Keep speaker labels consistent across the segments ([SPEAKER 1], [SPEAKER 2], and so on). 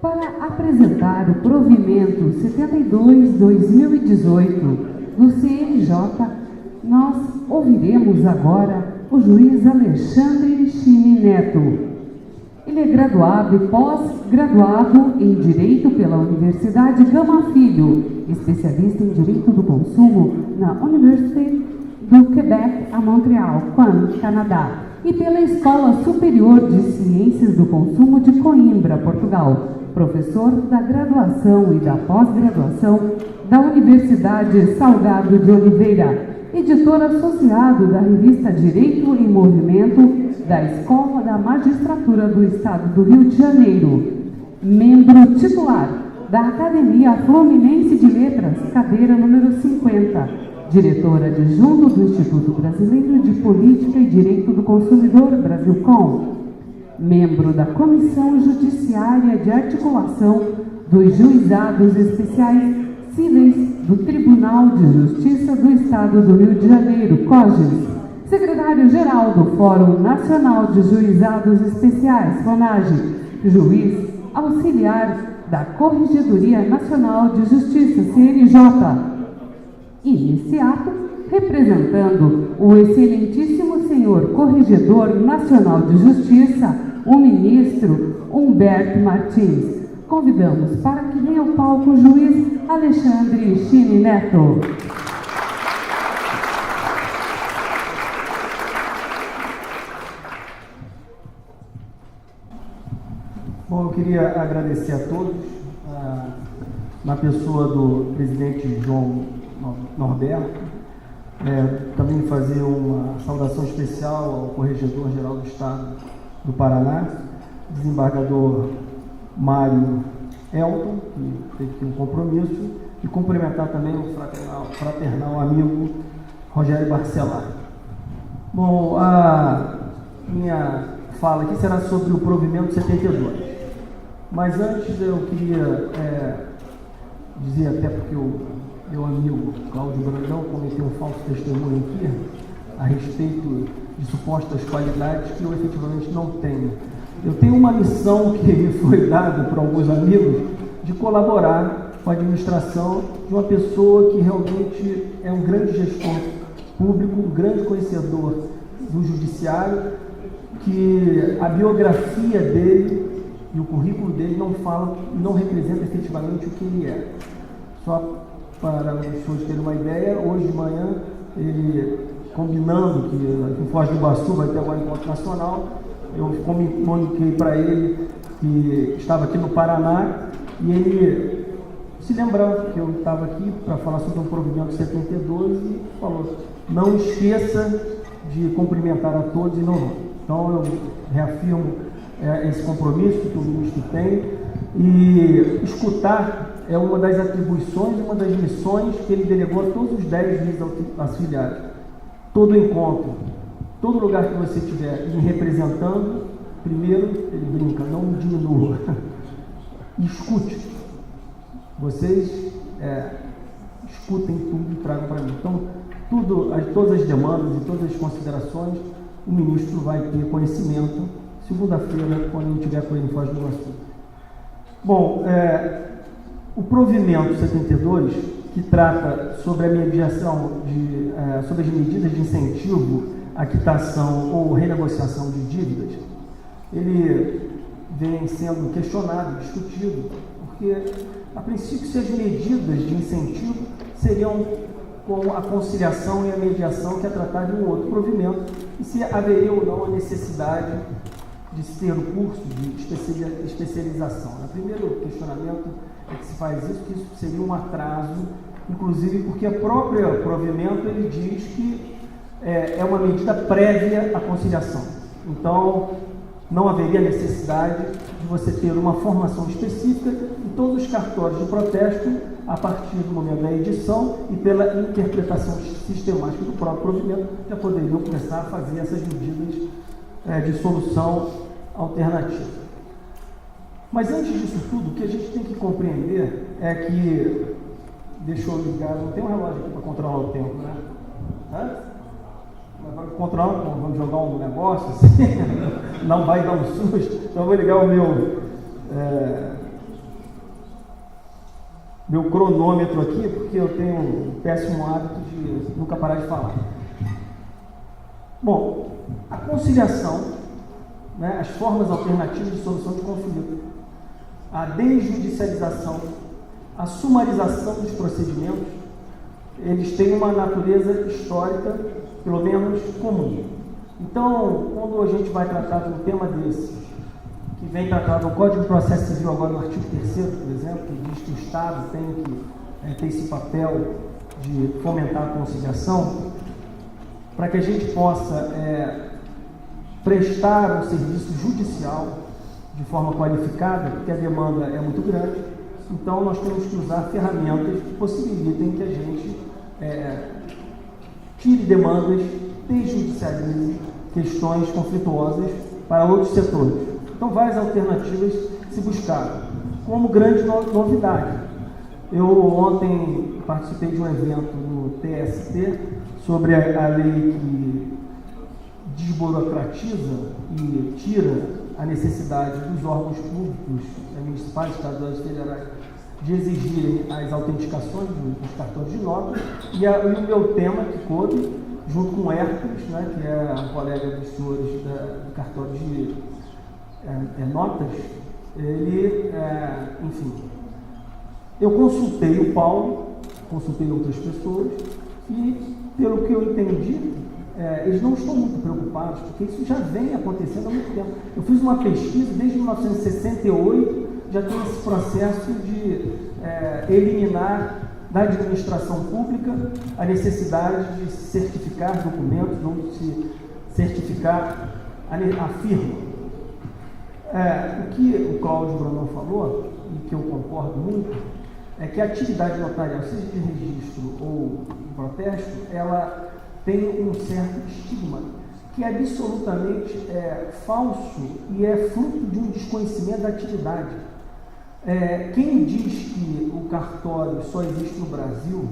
[SPEAKER 1] Para apresentar o provimento 72/2018 do CNJ, nós ouviremos agora o juiz Alexandre Chini Neto. Ele é graduado e pós-graduado em Direito pela Universidade Gama Filho, especialista em Direito do Consumo na University do Quebec, a Montreal, Canadá, e pela Escola Superior de Ciências do Consumo de Coimbra, Portugal, professor da graduação e da pós-graduação da Universidade Salgado de Oliveira, editor associado da revista Direito em Movimento da Escola da Magistratura do Estado do Rio de Janeiro, membro titular da Academia Fluminense de Letras, cadeira número 50, diretora adjunto do Instituto Brasileiro de Política e Direito do Consumidor, Brasilcom, membro da Comissão Judiciária de Articulação dos Juizados Especiais Cíveis do Tribunal de Justiça do Estado do Rio de Janeiro, COJES, secretário-geral do Fórum Nacional de Juizados Especiais, FONAGE, juiz auxiliar da Corregedoria Nacional de Justiça, CNJ. E nesse ato, representando o excelentíssimo senhor Corregedor Nacional de Justiça, o ministro Humberto Martins, convidamos para que venha ao palco o juiz Alexandre Chini Neto.
[SPEAKER 2] Bom, eu queria agradecer a todos, na pessoa do presidente João Norberto, também fazer uma saudação especial ao Corregedor-Geral do Estado do Paraná, desembargador Mário Elton, que teve aqui um compromisso, e cumprimentar também o fraternal amigo Rogério Barcelar. Bom, a minha fala aqui será sobre o provimento 72. Mas antes eu queria dizer, até porque o meu amigo Cláudio Brandão cometeu um falso testemunho aqui a respeito de supostas qualidades que eu efetivamente não tenho. Eu tenho uma missão que me foi dada por alguns amigos de colaborar com a administração de uma pessoa que realmente é um grande gestor público, um grande conhecedor do judiciário, que a biografia dele e o currículo dele não representa efetivamente o que ele é. Só para os senhores terem uma ideia, hoje de manhã, ele, combinando que em Foz do Iguaçu vai ter agora encontro nacional, eu comuniquei para ele que estava aqui no Paraná e ele se lembrou que eu estava aqui para falar sobre o provimento 72 e falou: não esqueça de cumprimentar a todos e não vão. Então eu reafirmo esse compromisso que o ministro tem, e escutar é uma das atribuições, uma das missões que ele delegou a todos os 10 juízes auxiliares. Todo encontro, todo lugar que você estiver me representando, primeiro, ele brinca, não me diminua, escute. Vocês escutem tudo e tragam para mim. Então, todas as demandas e todas as considerações, o ministro vai ter conhecimento segunda-feira, quando ele estiver com ele em Foz do Iguaçu. Bom, o provimento 72, que trata sobre a mediação sobre as medidas de incentivo à quitação ou renegociação de dívidas, ele vem sendo questionado, discutido, porque, a princípio, se as medidas de incentivo seriam com a conciliação e a mediação, que é tratar de um outro provimento, e se haveria ou não a necessidade de ter um curso de especialização. O primeiro questionamento é que se faz isso, que isso seria um atraso, inclusive porque a própria provimento ele diz que é uma medida prévia à conciliação. Então, não haveria necessidade de você ter uma formação específica em todos os cartórios de protesto a partir do momento da edição e pela interpretação sistemática do próprio provimento, já poderiam começar a fazer essas medidas de solução alternativa. Mas antes disso tudo, o que a gente tem que compreender é que, deixa eu ligar, não tem um relógio aqui para controlar o tempo, né? Vai controlar, vamos jogar um negócio assim, não vai dar um susto, então eu vou ligar o meu meu cronômetro aqui, porque eu tenho um péssimo hábito de nunca parar de falar. Bom, a conciliação, né, as formas alternativas de solução de conflito, a desjudicialização, a sumarização dos procedimentos, eles têm uma natureza histórica, pelo menos, comum. Então, quando a gente vai tratar de um tema desse, que vem tratado no Código de Processo Civil, agora no artigo 3º, por exemplo, que diz que o Estado tem que ter esse papel de fomentar a conciliação, para que a gente possa prestar um serviço judicial de forma qualificada, porque a demanda é muito grande, então nós temos que usar ferramentas que possibilitem que a gente tire demandas, desjudicialize questões conflituosas para outros setores. Então, várias alternativas se buscaram, como grande novidade. Eu ontem participei de um evento no TST sobre a lei que desburocratiza e tira a necessidade dos órgãos públicos, municipais, estaduais e federais, de exigirem as autenticações dos cartões de notas, e o meu tema que coube, junto com o Hércules, né, que é a colega dos senhores do cartório de notas, ele, enfim, eu consultei o Paulo, consultei outras pessoas, e pelo que eu entendi, eles não estão muito preocupados, porque isso já vem acontecendo há muito tempo. Eu fiz uma pesquisa, desde 1968, já tem esse processo de eliminar da administração pública a necessidade de se certificar documentos ou de se certificar a firma. O que o Cláudio Brandão falou, e que eu concordo muito, é que a atividade notarial, seja de registro ou de protesto, ela tem um certo estigma, que é absolutamente falso e é fruto de um desconhecimento da atividade. Quem diz que o cartório só existe no Brasil,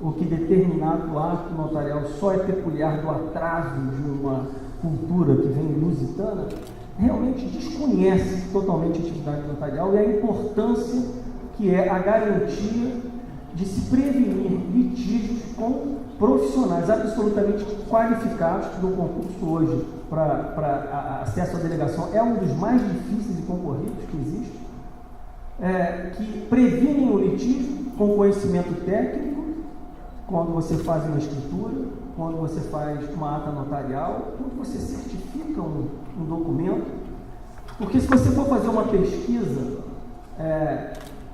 [SPEAKER 2] ou que determinado ato notarial só é peculiar do atraso de uma cultura que vem lusitana, realmente desconhece totalmente a atividade notarial e a importância que é a garantia de se prevenir litígios com profissionais absolutamente qualificados, que no concurso hoje para acesso à delegação é um dos mais difíceis e concorridos que existe, que previnem o litígio com conhecimento técnico, quando você faz uma escritura, quando você faz uma ata notarial, quando você certifica um documento. Porque se você for fazer uma pesquisa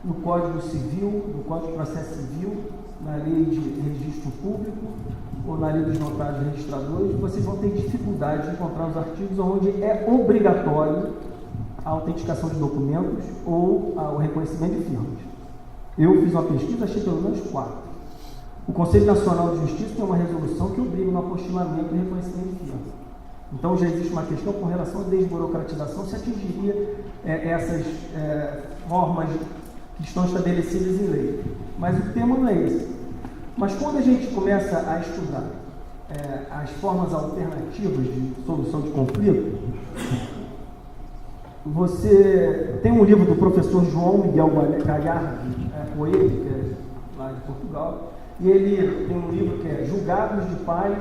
[SPEAKER 2] no Código Civil, no Código de Processo Civil, na Lei de Registro Público ou na Lei dos Notários e Registradores, vocês vão ter dificuldade de encontrar os artigos onde é obrigatório a autenticação de documentos ou o reconhecimento de firmas. Eu fiz uma pesquisa, achei pelo menos 4. O Conselho Nacional de Justiça tem uma resolução que obriga no apostilamento e reconhecimento de firma. Então já existe uma questão com relação à desburocratização, se atingiria essas formas que estão estabelecidas em lei. Mas o tema não é esse. Mas quando a gente começa a estudar as formas alternativas de solução de conflito, você tem um livro do professor João Miguel Galhardo Coelho, que é lá de Portugal, e ele tem um livro que é Julgados de Paz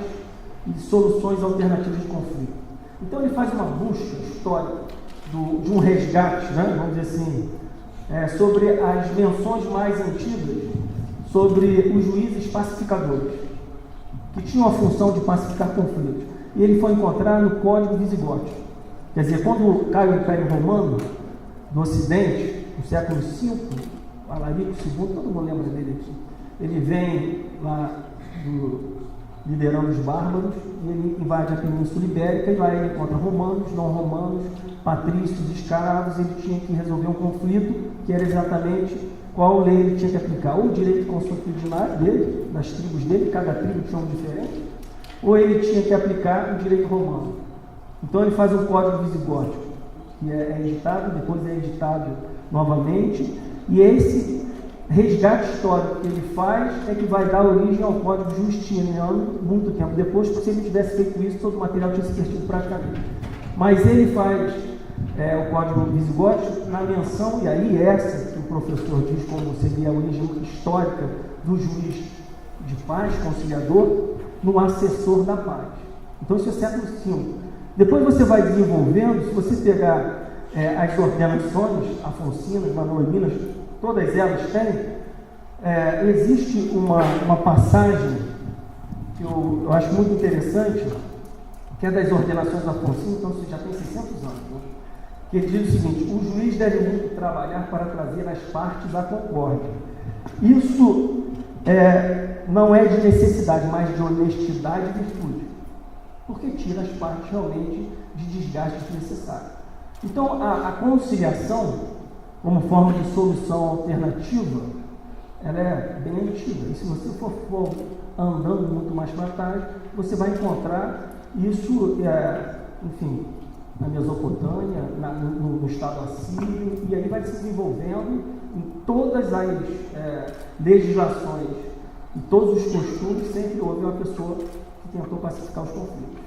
[SPEAKER 2] e Soluções Alternativas de Conflito. Então ele faz uma busca histórica de um resgate, né, vamos dizer assim, sobre as menções mais antigas sobre os juízes pacificadores, que tinham a função de pacificar conflitos. E ele foi encontrar no Código Visigótico. Quer dizer, quando cai o Império Romano do Ocidente, no século V, Alarico II, todo mundo lembra dele aqui, ele vem lá liderando os bárbaros, e ele invade a Península Ibérica, e lá ele encontra romanos, não romanos, patrícios, escravos. Ele tinha que resolver um conflito, que era exatamente qual lei ele tinha que aplicar, ou o direito consuetudinário dele, das tribos dele, cada tribo tinha um diferente, ou ele tinha que aplicar o direito romano. Então ele faz um código visigótico, que é editado, depois é editado novamente, e esse resgate histórico que ele faz é que vai dar origem ao Código Justiniano muito tempo depois, porque se ele tivesse feito isso, todo o material tinha se perdido praticamente. Mas ele faz o Código Visigótico, na menção, e aí essa que o professor diz como seria a origem histórica do juiz de paz, conciliador, no assessor da paz. Então isso é século V. Depois você vai desenvolvendo, se você pegar as ordenações afonsinas, manuelinas, todas elas têm, existe uma passagem que eu acho muito interessante, que é das ordenações afonsinas, então isso já tem 600 anos, né? Que ele diz o seguinte: o juiz deve muito trabalhar para trazer as partes à concórdia. Isso não é de necessidade, mas de honestidade e virtude, porque tira as partes realmente de desgaste desnecessário. Então, a conciliação, como forma de solução alternativa, ela é bem antiga. E se você for andando muito mais para trás, você vai encontrar isso, enfim, na Mesopotâmia, no estado assírio, e aí vai se desenvolvendo em todas as legislações e todos os costumes. Sempre houve uma pessoa que tentou pacificar os conflitos.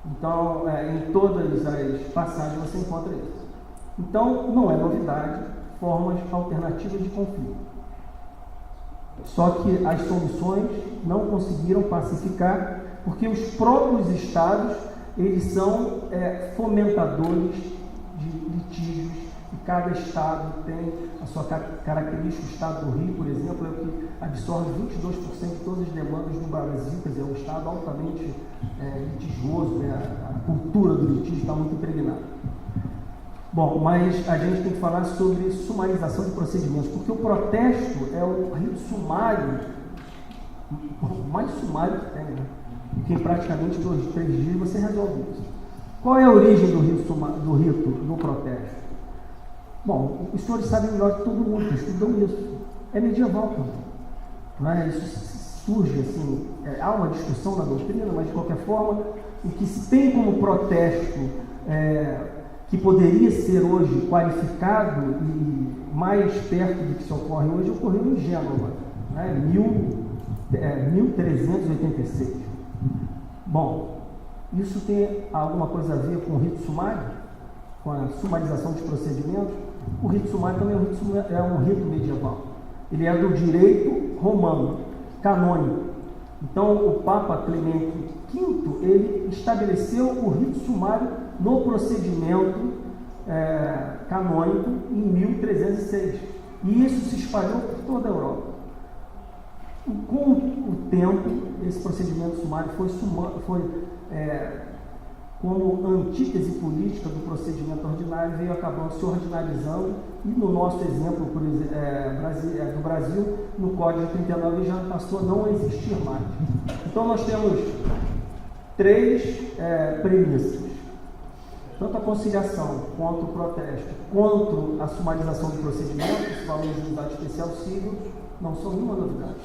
[SPEAKER 2] Então, em todas as passagens você encontra isso. Então, não é novidade formas alternativas de conflito. Só que as soluções não conseguiram pacificar, porque os próprios estados, eles são fomentadores de litígios, e cada estado tem a sua característica. O estado do Rio, por exemplo, é o que absorve 22% de todas as demandas do Brasil, quer dizer, é um estado altamente litigioso, né? A cultura do litígio está muito impregnada. Bom, mas a gente tem que falar sobre sumarização de procedimentos, porque o protesto é o rito sumário, o mais sumário que tem, né? Que em praticamente 2, 3 dias você resolve isso. Qual é a origem do rito do protesto? Bom, os senhores sabem melhor que todo mundo, que estudam isso. É medieval também. Não é? Isso surge assim, há uma discussão na doutrina, mas de qualquer forma, o que se tem como protesto que poderia ser hoje qualificado e mais perto do que se ocorre hoje, ocorreu em Gênova, né? 1386. Bom, isso tem alguma coisa a ver com o rito sumário? Com a sumarização de procedimentos? O rito sumário também é um rito medieval. Ele é do direito romano, canônico. Então, o Papa Clemente V, ele estabeleceu o rito sumário no procedimento canônico em 1306. E isso se espalhou por toda a Europa. Com o tempo, esse procedimento sumário foi como antítese política do procedimento ordinário, veio acabando se ordinarizando, e no nosso exemplo do Brasil, no Código 39 já passou a não existir mais. Então nós temos 3 premissas: tanto a conciliação, quanto o protesto, quanto a sumarização do procedimento, os valores de unidade especial civil, não são nenhuma novidade.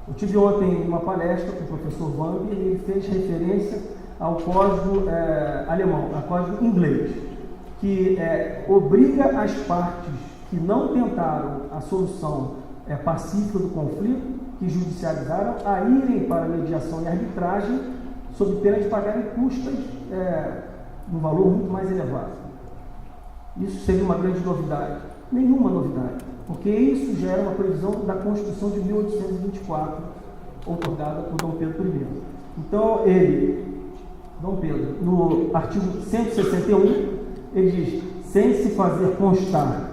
[SPEAKER 2] Eu tive ontem uma palestra com o professor Vamp, e ele fez referência ao código alemão, ao código inglês, que obriga as partes que não tentaram a solução pacífica do conflito, que judicializaram, a irem para a mediação e arbitragem, sob pena de pagarem custas num valor muito mais elevado. Isso seria uma grande novidade? Nenhuma novidade, porque isso já era uma previsão da Constituição de 1824, outorgada por Dom Pedro I. Então, Dom Pedro, no artigo 161, ele diz: sem se fazer constar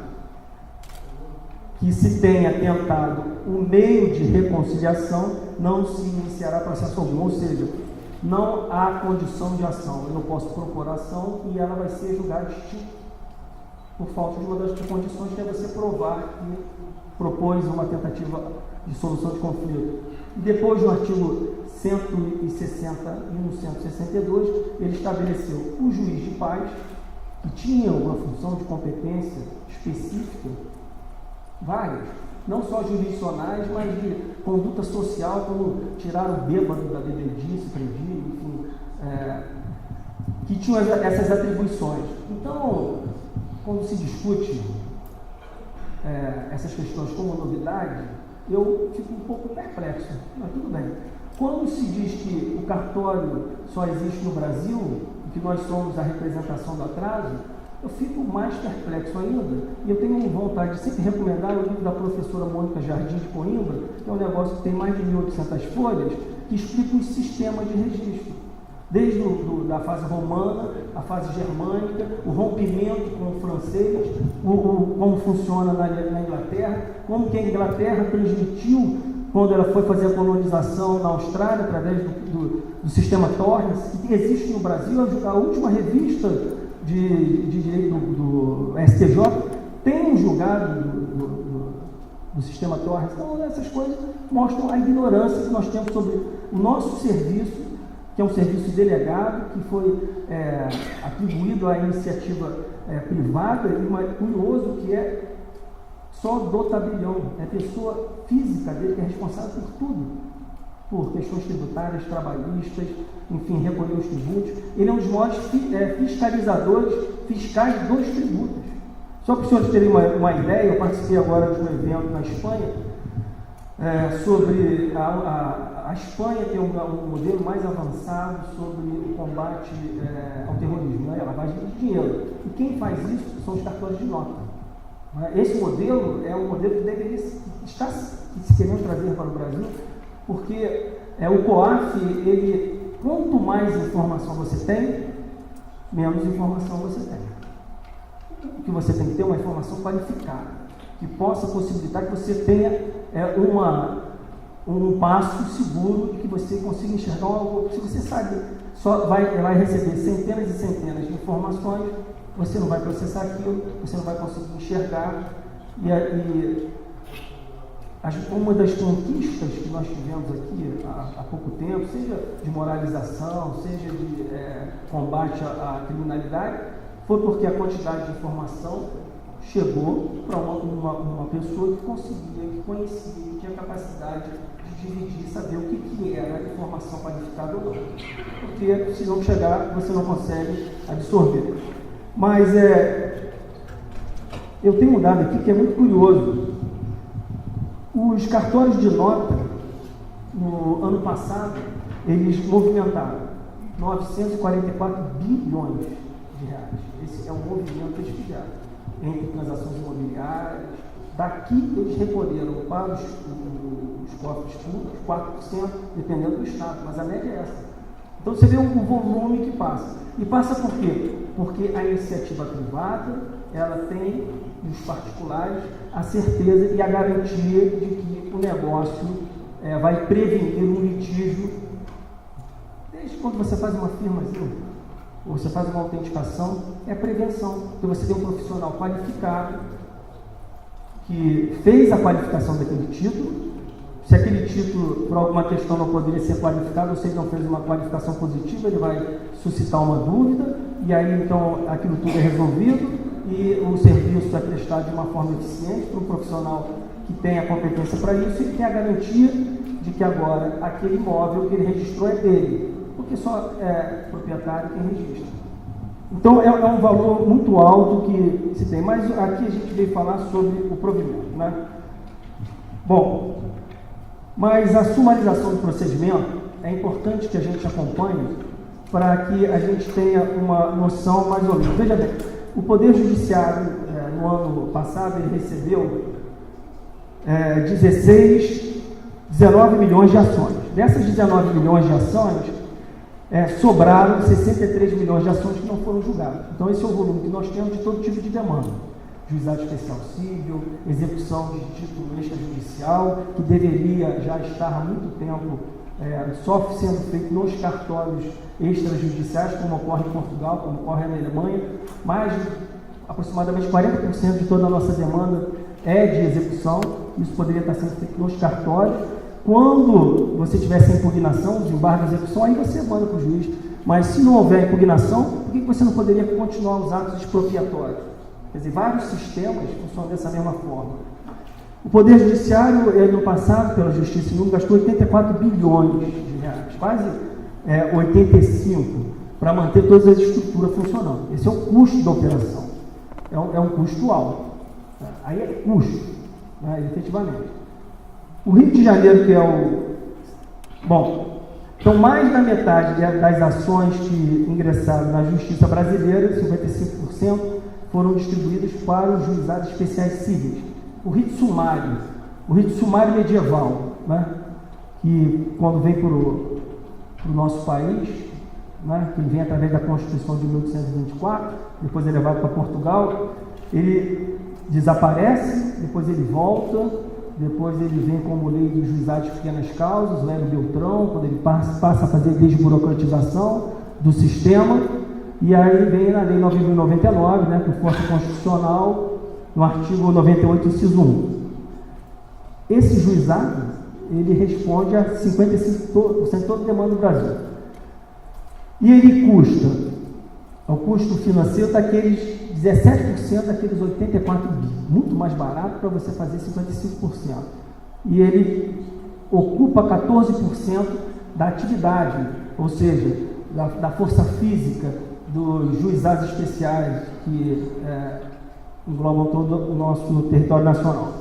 [SPEAKER 2] que se tenha tentado o meio de reconciliação, não se iniciará processo algum. Ou seja, não há condição de ação. Eu posso propor ação e ela vai ser julgada extinta por falta de uma das condições, que é você provar que propôs uma tentativa de solução de conflito. E depois, no artigo 160 e no 162, ele estabeleceu o juiz de paz, que tinha uma função de competência específica, várias, não só jurisdicionais, mas de conduta social, como tirar o bêbado da bebedice, previo, enfim, que tinham essas atribuições. Então, quando se discute essas questões como novidade, eu fico um pouco perplexo, mas tudo bem. Quando se diz que o cartório só existe no Brasil, que nós somos a representação do atraso, eu fico mais perplexo ainda, e eu tenho vontade de sempre recomendar o livro da professora Mônica Jardim de Coimbra, que é um negócio que tem mais de 1.800 folhas, que explica os sistemas de registro, desde da fase romana, a fase germânica, o rompimento com o francês, como funciona na Inglaterra, como que a Inglaterra transmitiu, quando ela foi fazer a colonização na Austrália, através do sistema Torres, que existe no Brasil. A última revista de direito do STJ tem um julgado do sistema Torres. Então, essas coisas mostram a ignorância que nós temos sobre o nosso serviço, que é um serviço delegado, que foi atribuído à iniciativa privada, e curioso que é só do tabelião, é a pessoa física dele que é responsável por tudo, por questões tributárias, trabalhistas, enfim, recolher os tributos. Ele é um dos maiores fiscalizadores fiscais dos tributos. Só para os senhores terem uma ideia, eu participei agora de um evento na Espanha, sobre a Espanha tem um modelo mais avançado sobre o combate ao terrorismo, a lavagem de dinheiro. E quem faz isso são os cartórios de nota. Esse modelo é um modelo que deveria estar se querendo trazer para o Brasil, porque o COAF, quanto mais informação você tem, menos informação você tem. O que você tem que ter é uma informação qualificada, que possa possibilitar que você tenha um passo seguro e que você consiga enxergar algo. Se você sabe, só vai receber centenas e centenas de informações, você não vai processar aquilo, você não vai conseguir enxergar. Uma das conquistas que nós tivemos aqui há pouco tempo, seja de moralização, seja de combate à criminalidade, foi porque a quantidade de informação chegou para uma pessoa que conseguia, que conhecia, que tinha capacidade de dividir, saber o que era informação qualificada ou não. Porque se não chegar, você não consegue absorver. Mas eu tenho um dado aqui que é muito curioso. Os cartórios de nota, no ano passado, eles movimentaram 944 bilhões de reais. Esse é um movimento estudiado entre transações imobiliárias. Daqui eles recolheram para os cofres públicos 4%, dependendo do estado, mas a média é essa. Então você vê o volume que passa. E passa por quê? Porque a iniciativa privada, ela tem, dos particulares, a certeza e a garantia de que o negócio vai prevenir um litígio. Desde quando você faz uma firmazinha, ou você faz uma autenticação, é prevenção. Então você tem um profissional qualificado, que fez a qualificação daquele título. Se aquele título, por alguma questão, não poderia ser qualificado, ou se ele não fez uma qualificação positiva, ele vai suscitar uma dúvida, e aí, então, aquilo tudo é resolvido, e o serviço é prestado de uma forma eficiente para um profissional que tem a competência para isso e que tem a garantia de que agora aquele imóvel que ele registrou é dele, porque só é proprietário quem registra. Então, é um valor muito alto que se tem, mas aqui a gente veio falar sobre o provimento, né? Bom, mas a sumarização do procedimento é importante que a gente acompanhe para que a gente tenha uma noção mais ou menos. Veja bem, o Poder Judiciário, no ano passado, ele recebeu 19 milhões de ações. Dessas 19 milhões de ações, sobraram 63 milhões de ações que não foram julgadas. Então, esse é o volume que nós temos de todo tipo de demanda. Juizado especial civil, execução de título extrajudicial, que deveria já estar há muito tempo só sendo feito nos cartórios extrajudiciais, como ocorre em Portugal, como ocorre na Alemanha. Mais de aproximadamente 40% de toda a nossa demanda é de execução. Isso poderia estar sendo feito nos cartórios. Quando você tiver essa impugnação, desembargo de execução, aí você manda para o juiz. Mas se não houver impugnação, por que você não poderia continuar os atos expropriatórios? Quer dizer, vários sistemas funcionam dessa mesma forma. O Poder Judiciário, no passado, pela Justiça Civil, gastou 84 bilhões de reais, quase 85, para manter todas as estruturas funcionando. Esse é o custo da operação. É um custo alto. Aí é custo, né, efetivamente. O Rio de Janeiro, que é o... Bom, então mais da metade das ações que ingressaram na Justiça brasileira, 55%, foram distribuídos para os juizados especiais cíveis. O rito sumário medieval, né, que quando vem para o nosso país, né, que vem através da Constituição de 1824, depois é levado para Portugal, ele desaparece, depois ele volta, depois ele vem como lei dos juizados de pequenas causas, o Hélio Beltrão, quando ele passa a fazer desburocratização do sistema, e aí vem na Lei 9.099, né, por força constitucional, no artigo 98, inciso 1. Esse juizado, ele responde a 55% de toda a demanda do Brasil. E ele custa, o custo financeiro daqueles 17% daqueles 84 bi, muito mais barato para você fazer 55%. E ele ocupa 14% da atividade, ou seja, da força física dos juizados especiais que englobam todo o nosso território nacional.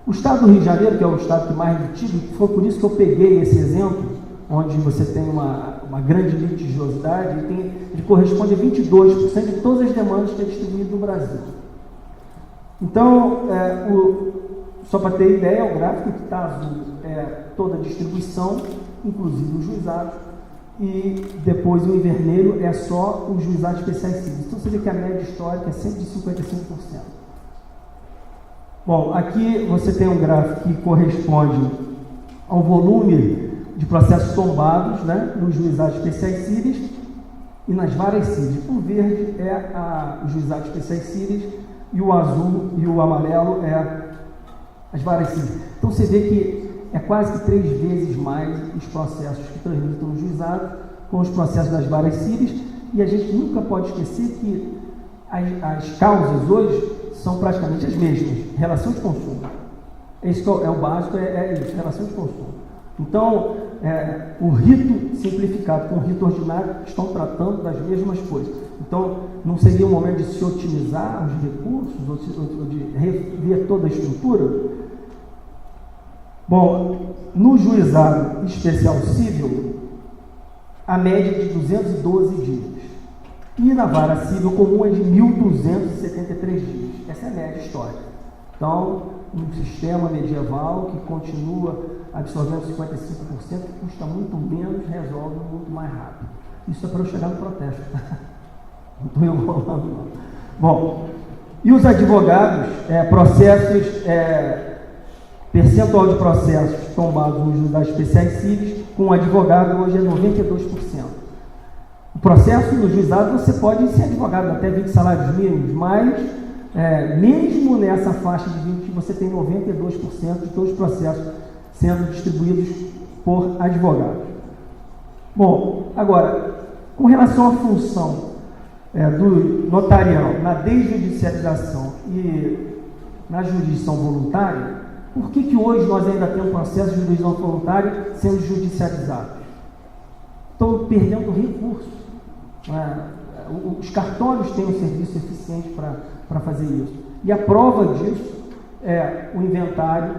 [SPEAKER 2] O estado do Rio de Janeiro, que é o estado que mais litiga, foi por isso que eu peguei esse exemplo, onde você tem uma grande litigiosidade, ele corresponde a 22% de todas as demandas que é distribuído no Brasil. Então, só para ter ideia, o gráfico que está azul é toda a distribuição, inclusive os juizados, e depois o em vermelho é só os juizados especiais cíveis. Então você vê que a média histórica é sempre de 55%. Bom, aqui você tem um gráfico que corresponde ao volume de processos tombados, né, nos juizados especiais cíveis e nas varas cíveis. O verde é os juizados especiais cíveis e o azul e o amarelo é as varas cíveis. Então você vê que é quase que 3 vezes mais os processos que transitam no juizado com os processos das varas cíveis, e a gente nunca pode esquecer que as causas hoje são praticamente as mesmas, relação de consumo. Esse é o básico, é isso, relação de consumo. Então, o rito simplificado com o rito ordinário estão tratando das mesmas coisas. Então, não seria o momento de se otimizar os recursos, ou de rever toda a estrutura? Bom, no juizado especial civil, a média é de 212 dias. E na vara civil comum é de 1.273 dias. Essa é a média histórica. Então, um sistema medieval que continua absorvendo 55%, que custa muito menos, resolve muito mais rápido. Isso é para eu chegar no protesto. Não estou enrolando, não. Bom, e os advogados, percentual de processos tombados nos juizados especiais cíveis, com o advogado hoje é 92%. O processo no juizado você pode ser advogado até 20 salários mínimos, mas mesmo nessa faixa de 20, você tem 92% de todos os processos sendo distribuídos por advogados. Bom, agora, com relação à função do notarial na desjudicialização e na jurisdição voluntária, por que hoje nós ainda temos processo de jurisdição voluntária sendo judicializados? Estão perdendo recursos. Os cartórios têm um serviço eficiente para fazer isso. E a prova disso é o inventário,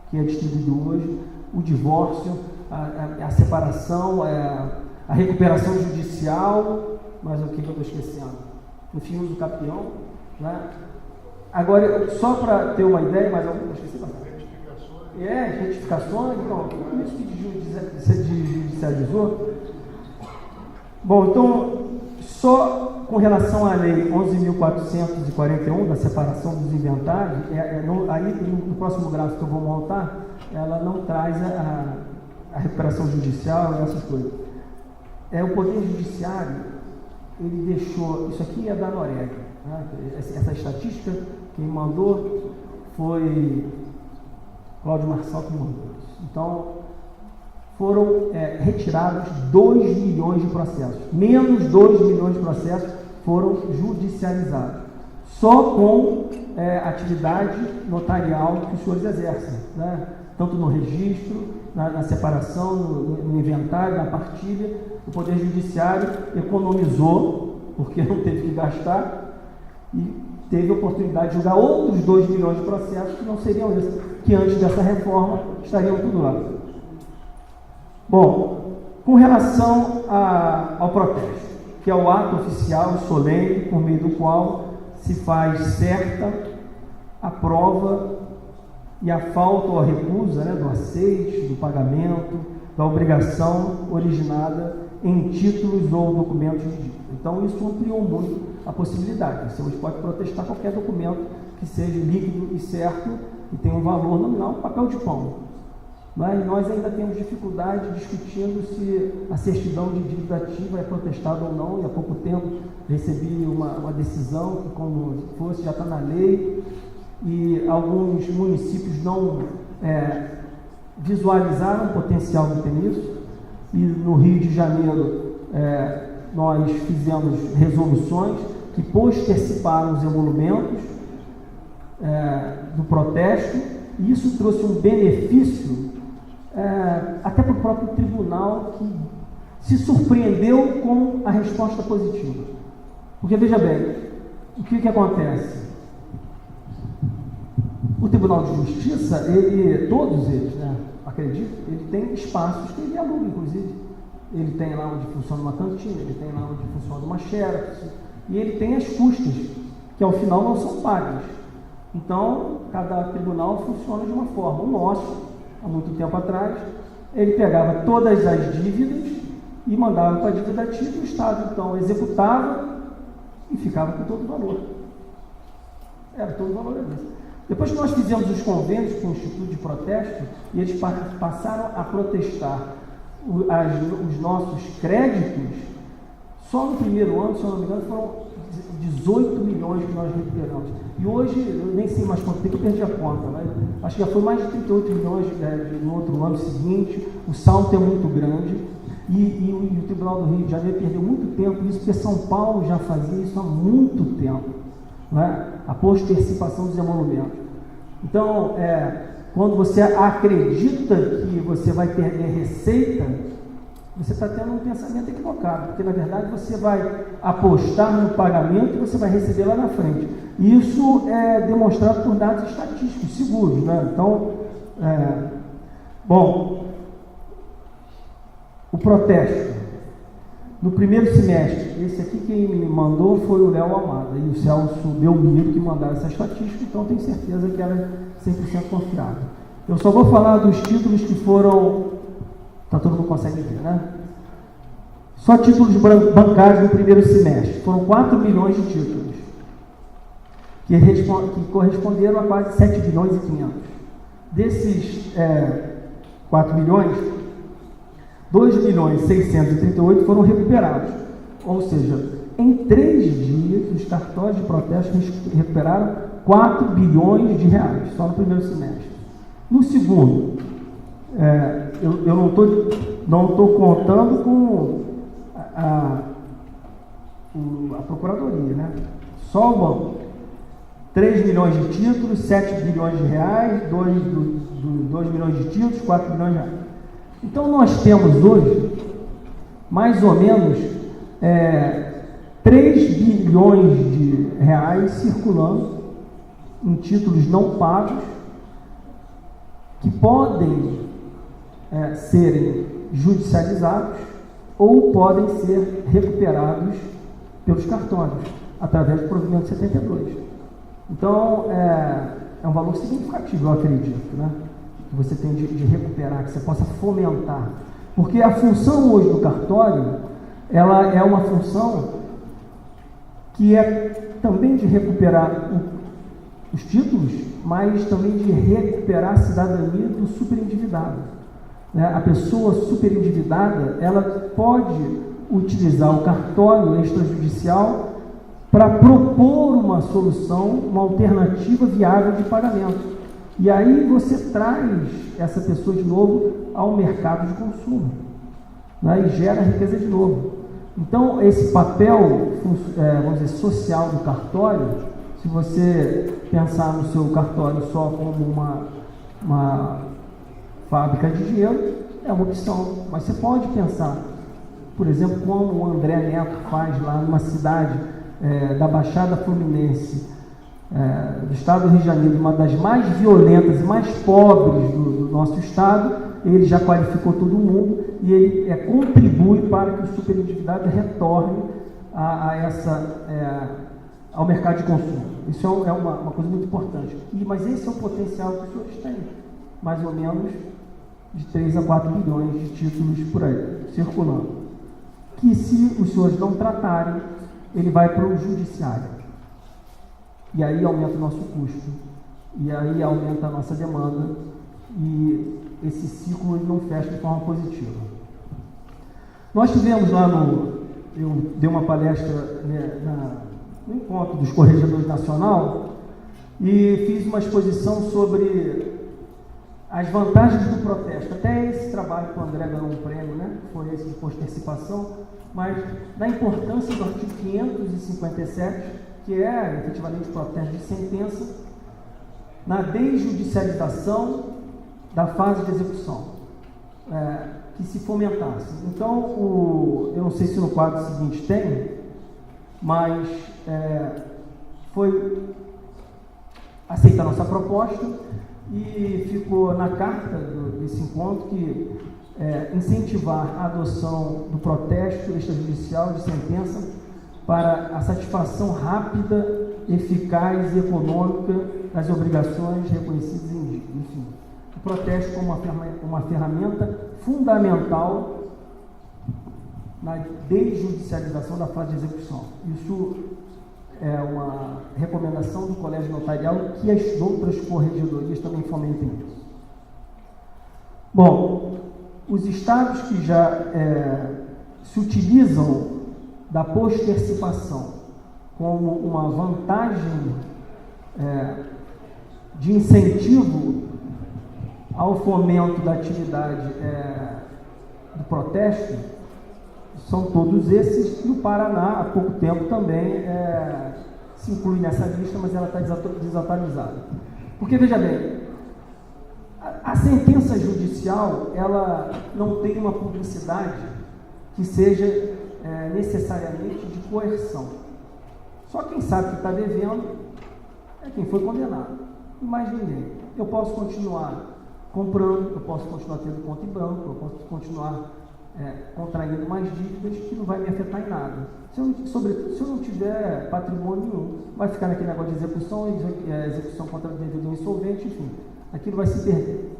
[SPEAKER 2] que é distribuído hoje, o divórcio, a separação, a recuperação judicial, mas o que eu estou esquecendo? Enfim, uso capião, né? Agora, só para ter uma ideia, mas eu esqueci bastante. Retificações, então, tudo isso que judicializou. Bom, então, só com relação à lei 11.441, da separação dos inventários, aí no próximo gráfico que eu vou montar, ela não traz a recuperação judicial e essas coisas. O Poder Judiciário, ele deixou, isso aqui é da Noreg, né? Essa estatística, quem mandou foi Cláudio Marçal que mandou isso. Então, foram retirados 2 milhões de processos. Menos 2 milhões de processos foram judicializados. Só com atividade notarial que os senhores exercem, né? Tanto no registro, na separação, no inventário, na partilha. O Poder Judiciário economizou, porque não teve que gastar, e teve a oportunidade de julgar outros 2 milhões de processos que não seriam esses, que antes dessa reforma estariam tudo lá. Bom, com relação ao protesto, que é o ato oficial e solene por meio do qual se faz certa a prova e a falta ou a recusa, né, do aceite, do pagamento, da obrigação originada em títulos ou documentos de dívida. Então, isso ampliou muito a possibilidade. Você hoje pode protestar qualquer documento que seja líquido e certo e tenha um valor nominal, um papel de pão. Mas nós ainda temos dificuldade discutindo se a certidão de dívida ativa é protestada ou não, e há pouco tempo recebi uma decisão que, como fosse, já está na lei, e alguns municípios não visualizaram o potencial que tem isso, e no Rio de Janeiro nós fizemos resoluções que posterciparam os emolumentos do protesto, e isso trouxe um benefício até para o próprio tribunal, que se surpreendeu com a resposta positiva. Porque, veja bem, o que acontece? O Tribunal de Justiça, todos eles, né, acredito, ele tem espaços que ele aluga, inclusive. Ele tem lá onde funciona uma cantina, ele tem lá onde funciona uma xerox, e ele tem as custas, que ao final não são pagas. Então, cada tribunal funciona de uma forma. O nosso, há muito tempo atrás, ele pegava todas as dívidas e mandava para a dívida ativa, e o Estado, então, executava e ficava com todo o valor. Era todo o valor desse. Depois que nós fizemos os convênios com o Instituto de Protesto, e eles passaram a protestar os nossos créditos, só no primeiro ano, se eu não me engano, foram 18 milhões que nós recuperamos. E hoje, eu nem sei mais quanto tempo, eu perdi a conta, mas acho que já foi mais de 38 milhões no outro ano seguinte. O salto é muito grande, e o Tribunal do Rio de Janeiro perdeu muito tempo nisso, porque São Paulo já fazia isso há muito tempo, não é? A postercipação dos emolumentos. Então, quando você acredita que você vai perder receita, você está tendo um pensamento equivocado, porque na verdade você vai apostar no pagamento e você vai receber lá na frente. Isso é demonstrado por dados estatísticos seguros, né? Então, bom, o protesto no primeiro semestre, esse aqui quem me mandou foi o Léo Amada e o Celso Belmiro, que mandaram essa estatística, então tenho certeza que ela é 100% confiável. Eu só vou falar dos títulos que foram, todo mundo consegue ver, né? Só títulos bancários no primeiro semestre, foram 4 milhões de títulos, que corresponderam a quase 7 bilhões e 500. Desses 4 milhões, 2 milhões e 638 foram recuperados, ou seja, em 3 dias os cartórios de protesto recuperaram 4 bilhões de reais, só no primeiro semestre. No segundo, eu não estou contando com a Procuradoria, né? Só o banco. 3 milhões de títulos, 7 bilhões de reais, 2 milhões de títulos, 4 bilhões de reais. Então, nós temos hoje, mais ou menos, 3 bilhões de reais circulando em títulos não pagos, que podem serem judicializados ou podem ser recuperados pelos cartórios, através do provimento 72. Então, é um valor significativo, eu acredito, né? Que você tem de recuperar, que você possa fomentar. Porque a função hoje do cartório, ela é uma função que é também de recuperar os títulos, mas também de recuperar a cidadania do superendividado. A pessoa superendividada, ela pode utilizar o cartório extrajudicial para propor uma solução, uma alternativa viável de pagamento. E aí você traz essa pessoa de novo ao mercado de consumo, né, e gera riqueza de novo. Então, esse papel, vamos dizer, social do cartório, se você pensar no seu cartório só como uma fábrica de dinheiro, é uma opção. Mas você pode pensar, por exemplo, como o André Neto faz lá numa cidade da Baixada Fluminense, do estado do Rio de Janeiro, uma das mais violentas e mais pobres do nosso estado. Ele já qualificou todo mundo e ele contribui para que o superendividado retorne ao mercado de consumo. Isso é uma coisa muito importante. Mas esse é o potencial que os senhores têm, mais ou menos de 3 a 4 bilhões de títulos por aí, circulando. Que se os senhores não tratarem, ele vai para o judiciário. E aí aumenta o nosso custo. E aí aumenta a nossa demanda. E esse ciclo não fecha de forma positiva. Nós tivemos lá eu dei uma palestra no encontro dos Corregedores Nacional e fiz uma exposição sobre as vantagens do protesto. Até esse trabalho que o André ganhou um prêmio, né? Foi esse de postercipação, mas da importância do artigo 557, que é efetivamente o protesto de sentença, na desjudicialização da fase de execução, que se fomentasse. Então, eu não sei se no quadro seguinte tem, mas foi aceita a nossa proposta e ficou na carta desse encontro que incentivar a adoção do protesto extrajudicial de sentença para a satisfação rápida, eficaz e econômica das obrigações reconhecidas em dia. Enfim, o protesto como uma ferramenta fundamental na desjudicialização da fase de execução. Isso é uma recomendação do Colégio Notarial que as outras corregedorias também fomentem isso. Bom, os estados que já se utilizam da postercipação como uma vantagem de incentivo ao fomento da atividade do protesto são todos esses, e o Paraná, há pouco tempo, também se inclui nessa lista, mas ela está desatualizada. Porque, veja bem, a sentença judicial, ela não tem uma publicidade que seja necessariamente de coerção. Só quem sabe que está devendo é quem foi condenado, e mais ninguém. Eu posso continuar comprando, eu posso continuar tendo conta em banco, eu posso continuar contraindo mais dívidas que não vai me afetar em nada. Sobretudo se eu não tiver patrimônio nenhum, vai ficar naquele negócio de execução, execução contra o devedor insolvente, enfim, aquilo vai se perder.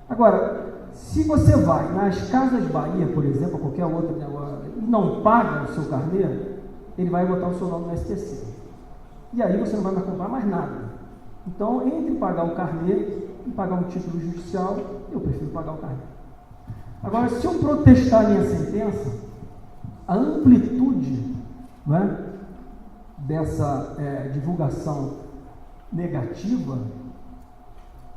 [SPEAKER 2] Agora, se você vai nas Casas Bahia, por exemplo, ou qualquer outro negócio, e não paga o seu carnê, ele vai botar o seu nome no SPC. E aí você não vai mais comprar mais nada. Então, entre pagar o carnê e pagar um título judicial, eu prefiro pagar o carnê. Agora, se eu protestar a minha sentença, a amplitude, não é, dessa divulgação negativa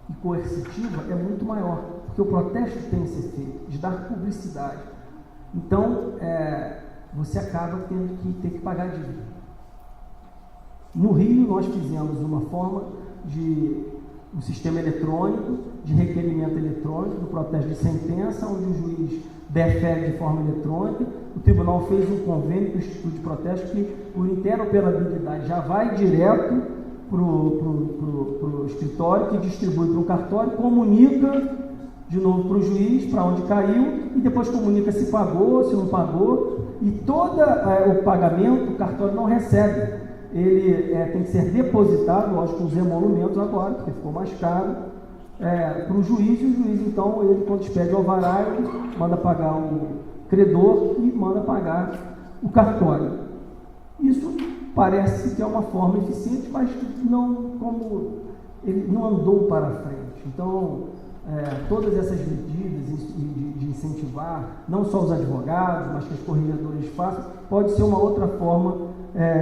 [SPEAKER 2] e coercitiva é muito maior, porque o protesto tem esse efeito de dar publicidade. Então, você acaba tendo que ter que pagar a dívida. No Rio, nós fizemos uma forma de um sistema eletrônico, de requerimento eletrônico, do protesto de sentença, onde o juiz defere de forma eletrônica, o tribunal fez um convênio com o Instituto de Protesto que, por interoperabilidade, já vai direto para o escritório, que distribui para o cartório, comunica de novo para o juiz, para onde caiu, e depois comunica se pagou, se não pagou, e todo o pagamento o cartório não recebe. Ele tem que ser depositado, lógico, com os emolumentos agora, porque ficou mais caro, para o juiz, e o juiz, então, ele, quando expede o alvará, ele manda pagar o credor e manda pagar o cartório. Isso parece que é uma forma eficiente, mas não, como ele não andou para frente. Então, todas essas medidas de incentivar, não só os advogados, mas que os corregedores façam, pode ser uma outra forma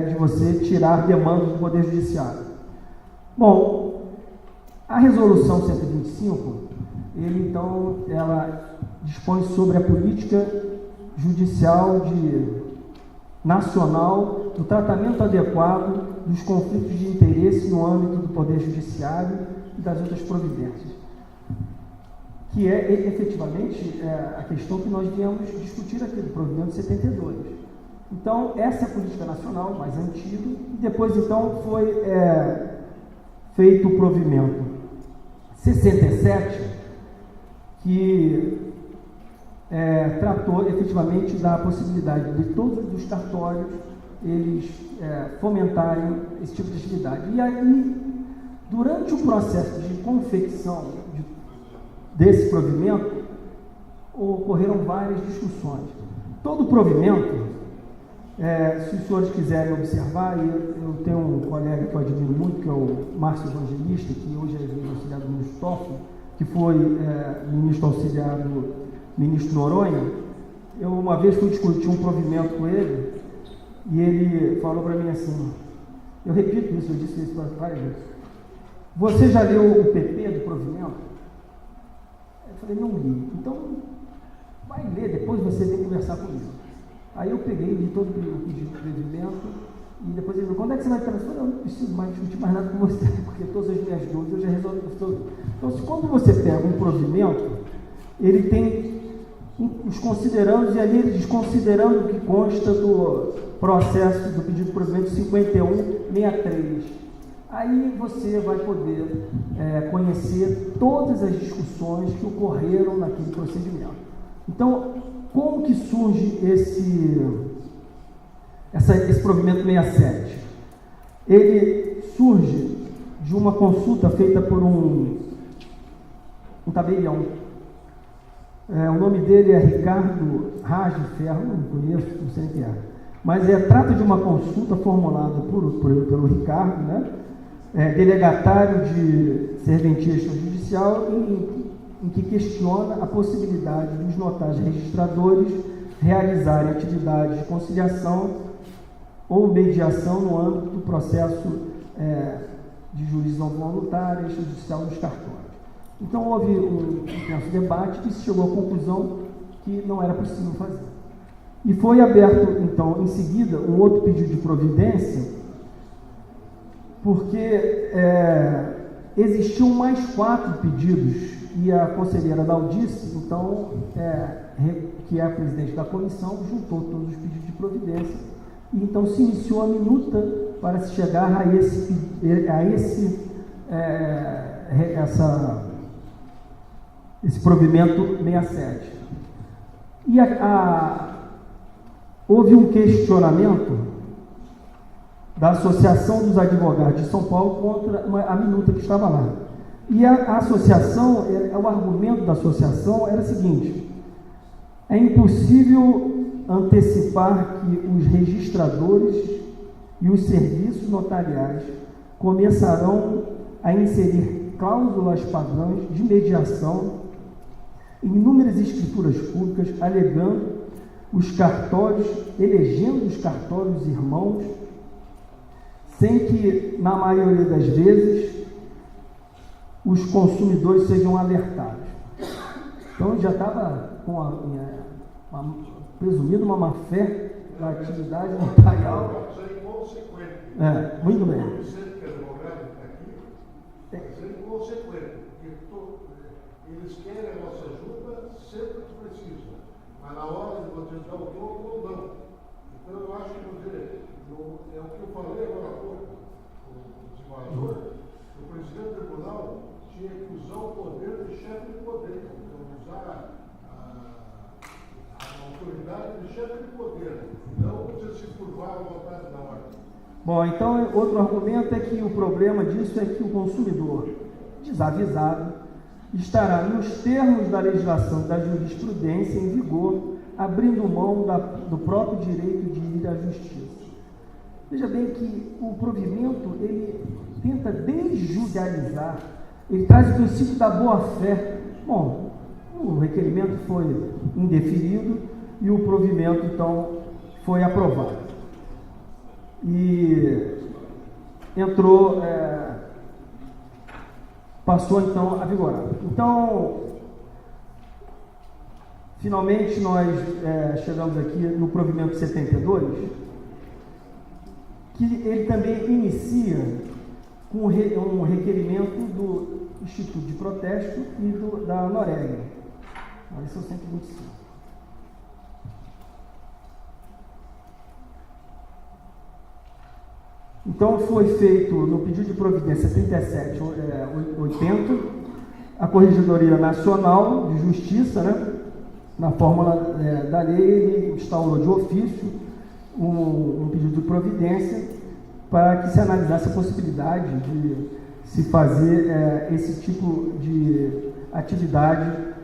[SPEAKER 2] de você tirar demandas do Poder Judiciário. Bom, a Resolução 125, ela dispõe sobre a política judicial nacional do tratamento adequado dos conflitos de interesse no âmbito do Poder Judiciário e das outras providências, que é efetivamente a questão que nós viemos discutir aqui do provimento 72. Então, essa é a política nacional mais antiga, e depois, então, foi feito o provimento 67, que tratou efetivamente da possibilidade de todos os cartórios eles fomentarem esse tipo de atividade. E aí, durante o processo de confecção desse provimento, ocorreram várias discussões. Todo provimento, se os senhores quiserem observar, e eu tenho um colega que eu admiro muito, que é o Márcio Evangelista, que hoje é ministro auxiliar do ministro Toffoli, que foi ministro auxiliar do ministro Noronha. Eu uma vez fui discutir um provimento com ele, e ele falou para mim assim, eu repito isso, eu disse isso várias vezes: você já leu o PP do provimento? Eu falei, não li. Então, vai ler, depois você vem conversar comigo. Aí eu peguei, li todo o pedido de provimento, e depois ele falou, quando é que você vai transferir? Eu não preciso mais discutir mais nada com você, porque todas as minhas dúvidas eu já resolvi. Então, quando você pega um provimento, ele tem os considerandos, e ali eles desconsiderando o que consta do processo do pedido de provimento 5163. Aí você vai poder conhecer todas as discussões que ocorreram naquele procedimento. Então, como que surge esse provimento 67? Ele surge de uma consulta feita por um tabelião. O nome dele é Ricardo Raz de Ferro, não conheço, não sei quem é. Mas trata de uma consulta formulada pelo Ricardo, né? Delegatário de serventia extrajudicial, em que questiona a possibilidade dos notários registradores realizarem atividades de conciliação ou mediação no âmbito do processo de jurisdição voluntária extrajudicial dos cartórios. Então, houve um intenso debate e se chegou à conclusão que não era possível fazer. E foi aberto, então, em seguida, um outro pedido de providência, porque existiam mais 4 pedidos, e a conselheira Daldice, então, que é a presidente da comissão, juntou todos os pedidos de providência, e então se iniciou a minuta para se chegar a esse provimento 67. E houve um questionamento da Associação dos Advogados de São Paulo contra a minuta que estava lá. E a associação, o argumento da associação era o seguinte: é impossível antecipar que os registradores e os serviços notariais começarão a inserir cláusulas padrões de mediação em inúmeras escrituras públicas, alegando os cartórios, elegendo os cartórios irmãos, sem que, na maioria das vezes, os consumidores sejam alertados. Então, já estava presumindo uma má-fé da atividade notarial. Muito bem.
[SPEAKER 3] Eles querem a nossa ajuda sempre que precisa, mas na hora de você dar o troco, não. Então, eu acho que, é o que eu falei agora há pouco, o desembargador, o presidente do tribunal tinha que usar o poder de chefe de poder, então, usar a autoridade de chefe de poder, não você se curvar à vontade da ordem.
[SPEAKER 2] Bom, então, outro argumento é que o problema disso é que o consumidor, desavisado, estará nos termos da legislação da jurisprudência em vigor, abrindo mão do próprio direito de ir à justiça. Veja bem que o provimento, ele tenta desjudicializar, ele traz o princípio da boa-fé. Bom, o requerimento foi indeferido e o provimento, então, foi aprovado. E entrou... passou, então, a vigorar. Então, finalmente, nós chegamos aqui no provimento 72, que ele também inicia com um requerimento do Instituto de Protesto e da Noreg. Esse é o 125. Então, foi feito no pedido de providência 3780, a Corregedoria Nacional de Justiça, né, na fórmula da lei, ele instaurou de ofício um pedido de providência para que se analisasse a possibilidade de se fazer esse tipo de atividade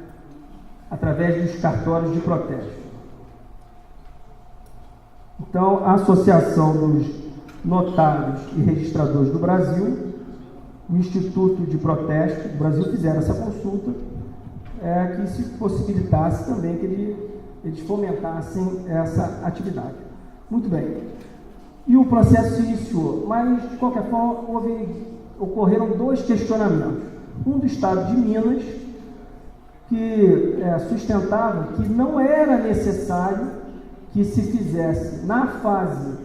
[SPEAKER 2] através dos cartórios de protesto. Então, a Associação dos Notários e Registradores do Brasil, o Instituto de Protesto do Brasil fizeram essa consulta, que se possibilitasse também que eles fomentassem essa atividade. Muito bem. E o processo se iniciou, mas, de qualquer forma, ocorreram 2 questionamentos. Um do Estado de Minas, que sustentava que não era necessário que se fizesse, na fase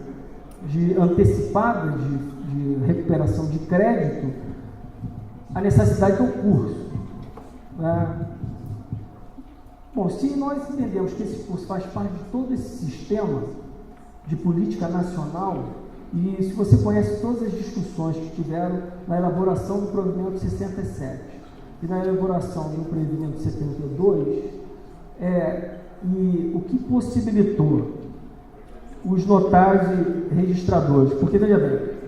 [SPEAKER 2] antecipada de recuperação de crédito, a necessidade do curso. Bom, se nós entendemos que esse curso faz parte de todo esse sistema de política nacional, e se você conhece todas as discussões que tiveram na elaboração do provimento 67 e na elaboração do provimento 72, e o que possibilitou os notários e registradores, porque, veja bem,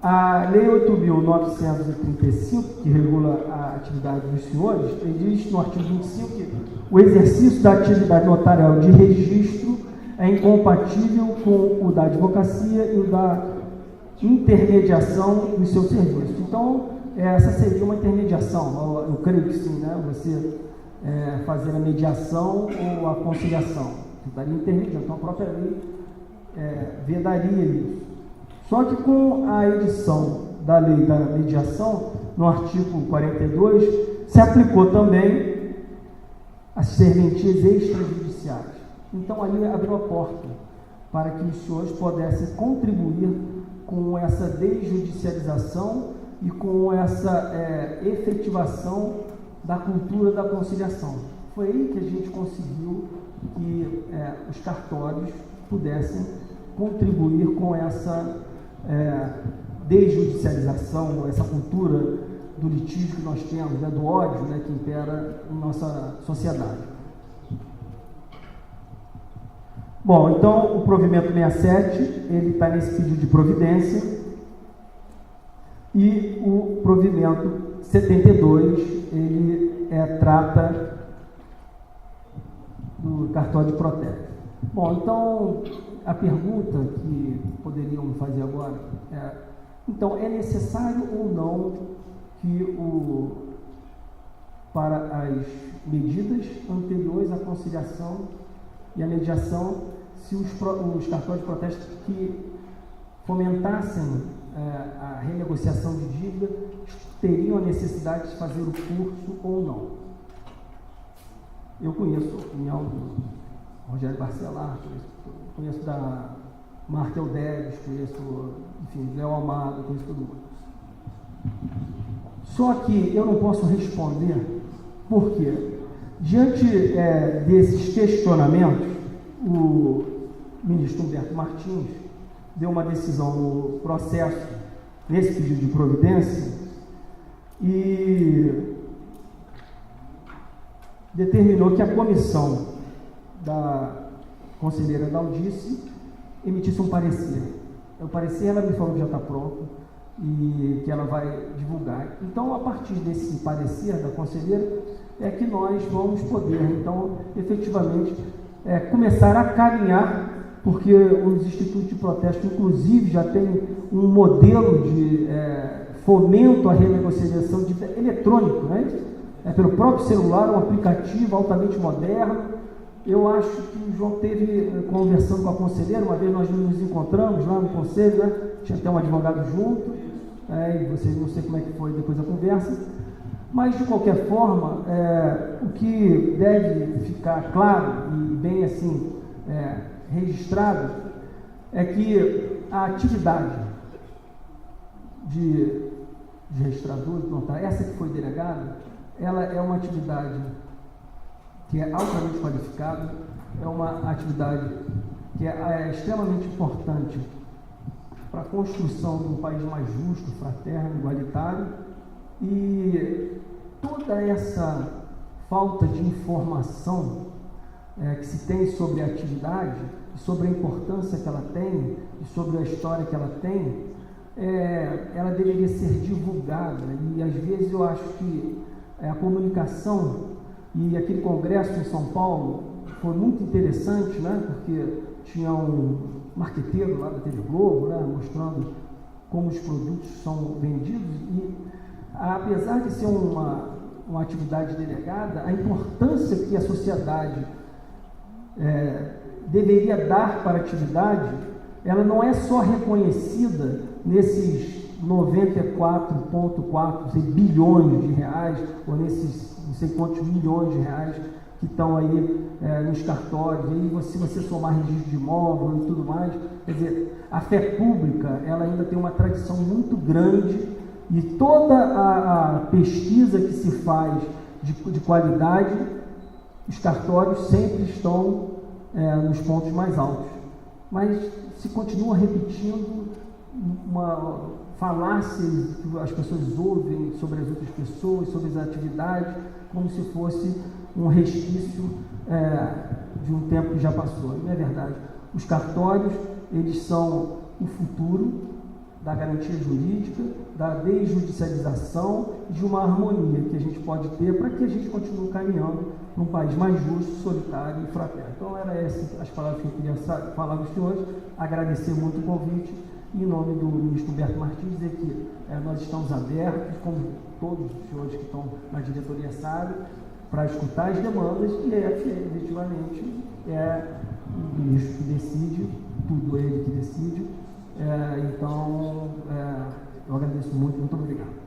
[SPEAKER 2] a Lei 8.935, que regula a atividade dos senhores, ele diz no artigo 25 que o exercício da atividade notarial de registro é incompatível com o da advocacia e o da intermediação dos seus serviços. Então, essa seria uma intermediação, eu creio que sim, né? Você fazer a mediação ou a conciliação, daria intermediação. Então, a própria lei vedaria isso. Só que com a edição da lei da mediação, no artigo 42, se aplicou também as serventias extrajudiciais. Então, ali abriu a porta para que os senhores pudessem contribuir com essa desjudicialização e com essa efetivação da cultura da conciliação. Foi aí que a gente conseguiu que os cartórios pudessem contribuir com essa desjudicialização, essa cultura do litígio que nós temos, do ódio, que impera em nossa sociedade. Bom, então o provimento 67, ele está nesse pedido de providência, e o provimento 72, ele trata do cartório de protesto. Bom, então, a pergunta que poderiam fazer agora então, é necessário ou não que para as medidas anteriores à conciliação e à mediação, se os cartórios de protesto que fomentassem a renegociação de dívida teriam a necessidade de fazer o curso ou não? Eu conheço a opinião do Rogério Barcelar, conheço da Marta Eldeves, conheço, enfim, Léo Amado, conheço todo mundo. Só que eu não posso responder, porque diante desses questionamentos, o ministro Humberto Martins deu uma decisão no processo, nesse pedido de providência, e determinou que a comissão da conselheira Daldice emitisse um parecer. O parecer, ela me falou que já está pronto e que ela vai divulgar. Então, a partir desse parecer da conselheira, é que nós vamos poder, então, efetivamente, começar a caminhar, porque os institutos de protesto, inclusive, já têm um modelo de fomento à renegociação eletrônico, né? Pelo próprio celular, um aplicativo altamente moderno. Eu acho que o João teve, conversando com a conselheira, uma vez nós nos encontramos lá no conselho, né? Tinha até um advogado junto, e vocês não sei como é que foi depois a conversa, mas de qualquer forma, o que deve ficar claro e bem assim registrado é que a atividade de registrador, de notário, essa que foi delegada, ela é uma atividade que é altamente qualificada, é uma atividade que é extremamente importante para a construção de um país mais justo, fraterno, igualitário, e toda essa falta de informação que se tem sobre a atividade, sobre a importância que ela tem e sobre a história que ela tem, ela deveria ser divulgada. E às vezes eu acho que a comunicação e aquele congresso em São Paulo foi muito interessante, né? Porque tinha um marqueteiro lá da TV Globo, né? Mostrando como os produtos são vendidos e, apesar de ser uma atividade delegada, a importância que a sociedade deveria dar para a atividade, ela não é só reconhecida nesses 94,4 bilhões de reais, ou nesses não sei quantos milhões de reais que estão aí nos cartórios, e se você somar registro de imóvel e tudo mais, quer dizer, a fé pública, ela ainda tem uma tradição muito grande, e toda a pesquisa que se faz de qualidade, os cartórios sempre estão nos pontos mais altos. Mas se continua repetindo uma falácia que as pessoas ouvem sobre as outras pessoas, sobre as atividades, como se fosse um resquício de um tempo que já passou. Não é verdade. Os cartórios, eles são o futuro da garantia jurídica, da desjudicialização e de uma harmonia que a gente pode ter para que a gente continue caminhando para um país mais justo, solitário e fraterno. Então, eram essas as palavras que eu queria falar com os senhores, agradecer muito o convite e, em nome do ministro Humberto Martins, dizer que nós estamos abertos, como todos os senhores que estão na diretoria sabem, para escutar as demandas e, efetivamente, o ministro que decide, tudo ele que decide. Então, eu agradeço muito obrigado.